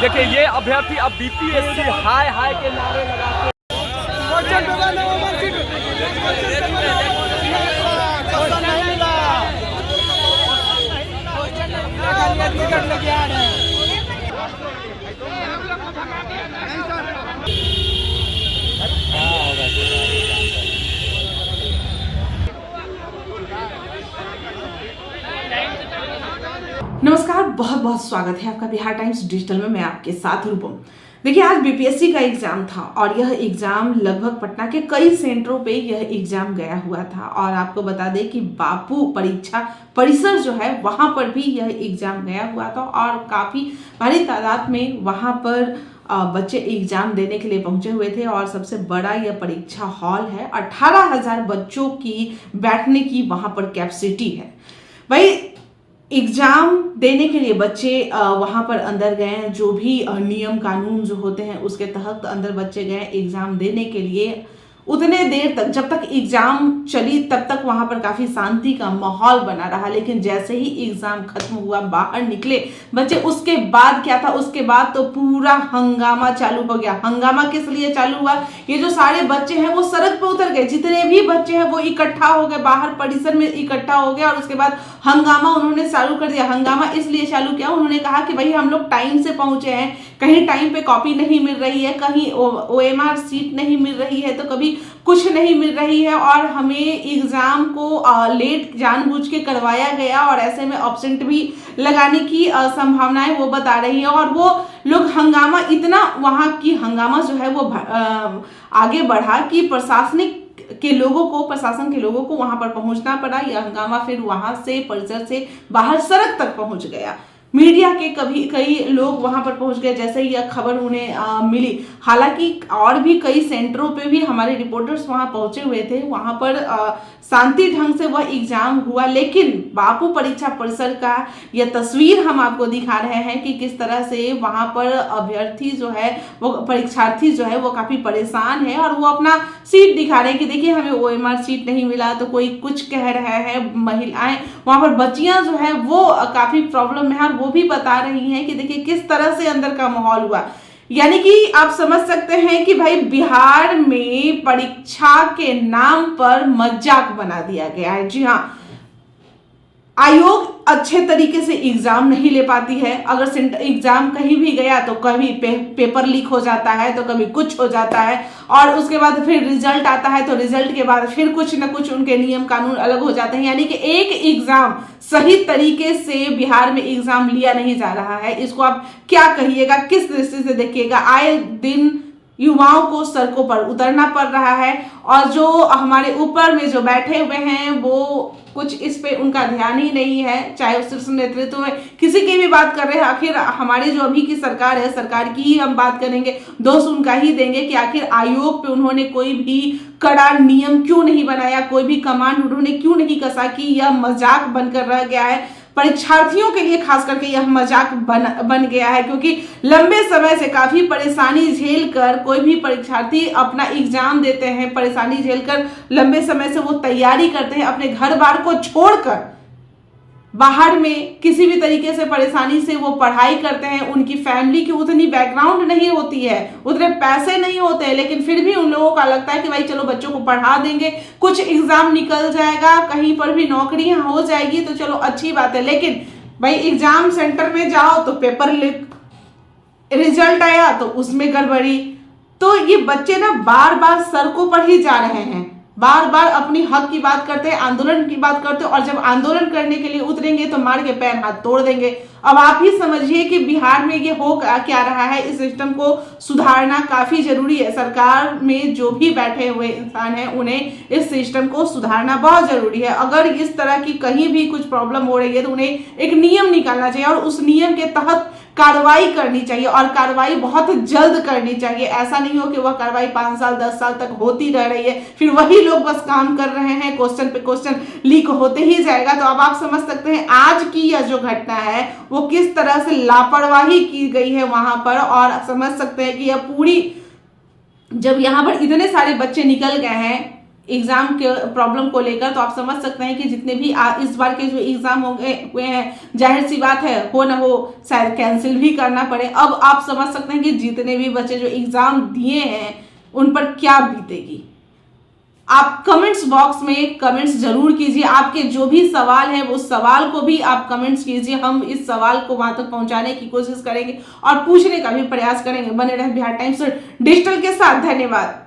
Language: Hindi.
देखिए ये अभ्यर्थी अब बीपीएससी हाय हाय के नारे लगाते नमस्कार, बहुत बहुत स्वागत है आपका बिहार टाइम्स डिजिटल में। मैं आपके साथ रूपम। देखिए, आज बीपीएससी का एग्जाम था और यह एग्जाम लगभग पटना के कई सेंटरों पे यह एग्जाम गया हुआ था। और आपको बता दें कि बापू परीक्षा परिसर जो है वहां पर भी यह एग्जाम गया हुआ था और काफी भारी तादाद में वहां पर बच्चे एग्जाम देने के लिए पहुंचे हुए थे। और सबसे बड़ा यह परीक्षा हॉल है, 18,000 बच्चों की बैठने की वहां पर कैपेसिटी है। भाई, एग्जाम देने के लिए बच्चे वहां पर अंदर गए, जो भी नियम कानून जो होते हैं उसके तहत अंदर बच्चे गए एग्जाम देने के लिए। उतने देर तक, जब तक एग्जाम चली तब तक वहां पर काफी शांति का माहौल बना रहा, लेकिन जैसे ही एग्जाम खत्म हुआ, बाहर निकले बच्चे, उसके बाद क्या था, उसके बाद तो पूरा हंगामा चालू हो गया। हंगामा किस लिए चालू हुआ? ये जो सारे बच्चे हैं वो सड़क पे उतर गए, जितने भी बच्चे हैं वो इकट्ठा हो गए, बाहर परिसर में इकट्ठा हो गए और उसके बाद हंगामा उन्होंने चालू कर दिया। हंगामा इसलिए चालू किया, उन्होंने कहा कि भाई हम लोग टाइम से पहुंचे हैं, कहीं टाइम पे कॉपी नहीं मिल रही है, कहीं ओएमआर सीट नहीं मिल रही है, तो कभी कुछ नहीं मिल रही है और हमें एग्जाम को लेट जानबूझ के करवाया गया और ऐसे में ऑब्सेंट भी लगाने की संभावनाएं वो बता रही है। और वो लोग हंगामा, इतना वहां की हंगामा जो है वो आगे बढ़ा कि प्रशासन के लोगों को वहां पर पहुंचना पड़ा। यह हंगामा फिर वहां से परिसर से बाहर सड़क तक पहुंच गया। मीडिया के कई लोग वहां पर पहुंच गए जैसे ही यह खबर उन्हें मिली। हालांकि और भी कई सेंटरों पे भी हमारे रिपोर्टर्स वहां पहुंचे हुए थे, वहां पर शांति ढंग से वह एग्जाम हुआ। लेकिन बापू परीक्षा परिसर का यह तस्वीर हम आपको दिखा रहे हैं कि किस तरह से वहां पर अभ्यर्थी जो है, वो परीक्षार्थी जो है वो काफी परेशान है और वो अपना सीट दिखा रहे हैं कि देखिए हमें ओएमआर सीट नहीं मिला, तो कोई कुछ कह रहा है। महिलाएं, वहां पर बच्चियां जो है वो काफी प्रॉब्लम में है, वो भी बता रही हैं कि देखिए किस तरह से अंदर का माहौल हुआ। यानी कि आप समझ सकते हैं कि भाई बिहार में परीक्षा के नाम पर मजाक बना दिया गया है। जी हाँ, आयोग अच्छे तरीके से एग्जाम नहीं ले पाती है। अगर एग्जाम कहीं भी गया तो कभी पेपर लीक हो जाता है, तो कभी कुछ हो जाता है और उसके बाद फिर रिजल्ट आता है, तो रिजल्ट के बाद फिर कुछ न कुछ उनके नियम कानून अलग हो जाते हैं। यानी कि एक एग्जाम सही तरीके से बिहार में एग्जाम लिया नहीं जा रहा है। इसको आप क्या कहिएगा, किस दृष्टि से देखिएगा? आए दिन युवाओं को सड़कों पर उतरना पड़ रहा है और जो हमारे ऊपर में जो बैठे हुए हैं वो कुछ इस पे उनका ध्यान ही नहीं है, चाहे उस शीर्ष नेतृत्व में किसी की भी बात कर रहे हैं। आखिर हमारे जो अभी की सरकार है, सरकार की ही हम बात करेंगे, दोष उनका ही देंगे कि आखिर आयोग पे उन्होंने कोई भी कड़ा नियम क्यों नहीं बनाया, कोई भी कमांड उन्होंने क्यों नहीं कसा कि यह मजाक बनकर रह गया है। परीक्षार्थियों के लिए खास करके यह मजाक बन गया है, क्योंकि लंबे समय से काफी परेशानी झेल कर कोई भी परीक्षार्थी अपना एग्जाम देते हैं, परेशानी झेलकर लंबे समय से वो तैयारी करते हैं, अपने घर बार को छोड़कर बाहर में किसी भी तरीके से परेशानी से वो पढ़ाई करते हैं। उनकी फैमिली की उतनी बैकग्राउंड नहीं होती है, उतने पैसे नहीं होते हैं, लेकिन फिर भी उन लोगों का लगता है कि भाई चलो बच्चों को पढ़ा देंगे, कुछ एग्जाम निकल जाएगा, कहीं पर भी नौकरी हो जाएगी तो चलो अच्छी बात है। लेकिन भाई एग्जाम सेंटर में जाओ तो पेपर लीक, रिजल्ट आया तो उसमें गड़बड़ी। तो ये बच्चे ना बार बार सड़कों पर ही जा रहे हैं, बार बार अपनी हक की बात करते हैं, आंदोलन की बात करते हैं और जब आंदोलन करने के लिए उतरेंगे तो मार के पैर हाथ तोड़ देंगे। अब आप ही समझिए कि बिहार में ये हो क्या रहा है। इस सिस्टम को सुधारना काफी जरूरी है। सरकार में जो भी बैठे हुए इंसान हैं उन्हें इस सिस्टम को सुधारना बहुत जरूरी है। अगर इस तरह की कहीं भी कुछ प्रॉब्लम हो रही है तो उन्हें एक नियम निकालना चाहिए और उस नियम के तहत कार्रवाई करनी चाहिए और कार्रवाई बहुत जल्द करनी चाहिए। ऐसा नहीं हो कि वह कार्रवाई 5 साल 10 साल तक होती रह रही है, फिर वही लोग बस काम कर रहे हैं, क्वेश्चन पे क्वेश्चन लीक होते ही जाएगा। तो अब आप समझ सकते हैं आज की यह जो घटना है वो किस तरह से लापरवाही की गई है वहां पर, और समझ सकते हैं कि यह पूरी, जब यहाँ पर इतने सारे बच्चे निकल गए हैं, एग्जाम के प्रॉब्लम को लेकर, तो आप समझ सकते हैं कि जितने भी इस बार के जो एग्जाम हुए हैं, जाहिर सी बात है हो ना हो शायद कैंसिल भी करना पड़े। अब आप समझ सकते हैं कि जितने भी बच्चे जो एग्जाम दिए हैं उन पर क्या बीतेगी। आप कमेंट्स बॉक्स में कमेंट्स जरूर कीजिए, आपके जो भी सवाल है उस सवाल को भी आप कमेंट्स कीजिए। हम इस सवाल को वहां तक पहुंचाने की कोशिश करेंगे और पूछने का भी प्रयास करेंगे। बने रहे बिहार टाइम्स डिजिटल के साथ। धन्यवाद।